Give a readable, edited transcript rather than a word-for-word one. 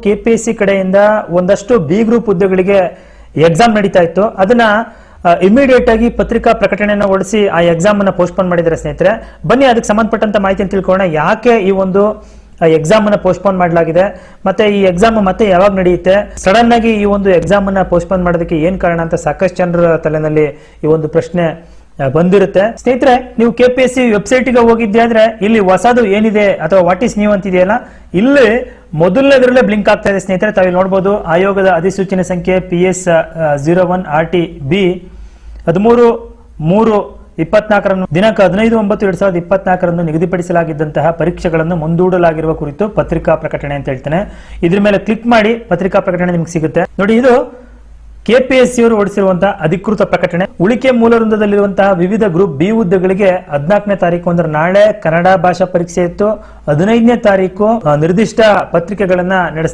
KPSC ಕಡೆಯಿಂದ ಒಂದಷ್ಟು B group ಹುದ್ದೆಗಳಿಗೆ ಎಕ್ಸಾಮ್ ನಡೀತಾ ಇತ್ತು. ಅದನ್ನ ಇಮಿಡಿಯೇಟ್ ಆಗಿ ಪತ್ರಿಕಾ ಪ್ರಕಟಣೆಯನ್ನು ಹೊರಡಿಸಿ ಆ ಎಕ್ಸಾಮ್ ಅನ್ನ ಪೋಸ್ಟ್ಪೋನ್ ಮಾಡಿದ್ದಾರೆ ಸ್ನೇಹಿತರೆ. ಬನ್ನಿ ಅದಕ್ಕೆ ಸಂಬಂಧಪಟ್ಟಂತ ಮಾಹಿತಿಯನ್ನು ತಿಳ್ಕೊಳ್ಳೋಣ. ಯಾಕೆ ಈ ಒಂದು ಎಕ್ಸಾಮ್ ಅನ್ನ ಪೋಸ್ಟ್ಪೋನ್ ಮಾಡಲಾಗಿದೆ, ಮತ್ತೆ ಈ ಎಕ್ಸಾಮ್ ಮತ್ತೆ ಯಾವಾಗ ನಡೆಯುತ್ತೆ, ಸಡನ್ ಆಗಿ ಈ ಒಂದು ಎಕ್ಸಾಮ್ ಅನ್ನ ಪೋಸ್ಟ್ಪೋನ್ ಮಾಡೋದಕ್ಕೆ ಏನ್ ಕಾರಣ ಅಂತ ಸಾಕಷ್ಟು ಜನರ ತಲೆನಲ್ಲಿ ಈ ಒಂದು ಪ್ರಶ್ನೆ ಬಂದಿರುತ್ತೆ. ಸ್ನೇಹಿತರೆ, ನೀವು ಕೆಪಿಎಸ್ಸಿ ವೆಬ್ಸೈಟ್ ಗೆ ಹೋಗಿದ್ದೆ ಅಂದ್ರೆ ಇಲ್ಲಿ ಹೊಸದು ಏನಿದೆ ಅಥವಾ ವಾಟ್ ಈಸ್ ನ್ಯೂ ಅಂತಿದೆಯಲ್ಲ, ಇಲ್ಲಿ ಮೊದಲನೇದ್ರಲ್ಲೇ ಬ್ಲಿಂಕ್ ಆಗ್ತಾ ಇದೆ ಸ್ನೇಹಿತರೆ. ತಾವು ನೋಡಬಹುದು ಆಯೋಗದ ಅಧಿಸೂಚನೆ ಸಂಖ್ಯೆ PS 01 RT B 13/3/24 ದಿನಾಂಕ 15/9/2024 ನಿಗದಿಪಡಿಸಲಾಗಿದ್ದಂತಹ ಪರೀಕ್ಷೆಗಳನ್ನು ಮುಂದೂಡಲಾಗಿರುವ ಕುರಿತು ಪತ್ರಿಕಾ ಪ್ರಕಟಣೆ ಅಂತ ಹೇಳ್ತೇನೆ. ಇದ್ರ ಮೇಲೆ ಕ್ಲಿಕ್ ಮಾಡಿ ಪತ್ರಿಕಾ ಪ್ರಕಟಣೆ ನಿಮ್ಗೆ ಸಿಗುತ್ತೆ ನೋಡಿ. ಇದು ಕೆಪಿಎಸ್ಸಿ ಅವರು ಹೊರಡಿಸಿರುವಂತಹ ಅಧಿಕೃತ ಪ್ರಕಟಣೆ. ಉಳಿಕೆ ಮೂಲ ವೃಂದದಲ್ಲಿರುವಂತಹ ವಿವಿಧ ಗ್ರೂಪ್ ಬಿ ಹುದ್ದೆಗಳಿಗೆ 14ನೇ ತಾರೀಕು ಅಂದ್ರೆ ನಾಳೆ ಕನ್ನಡ ಭಾಷಾ ಪರೀಕ್ಷೆ ಇತ್ತು. 15ನೇ ತಾರೀಕು ನಿರ್ದಿಷ್ಟ ಪತ್ರಿಕೆಗಳನ್ನ ನಡೆಸಲಾಗಿದೆ.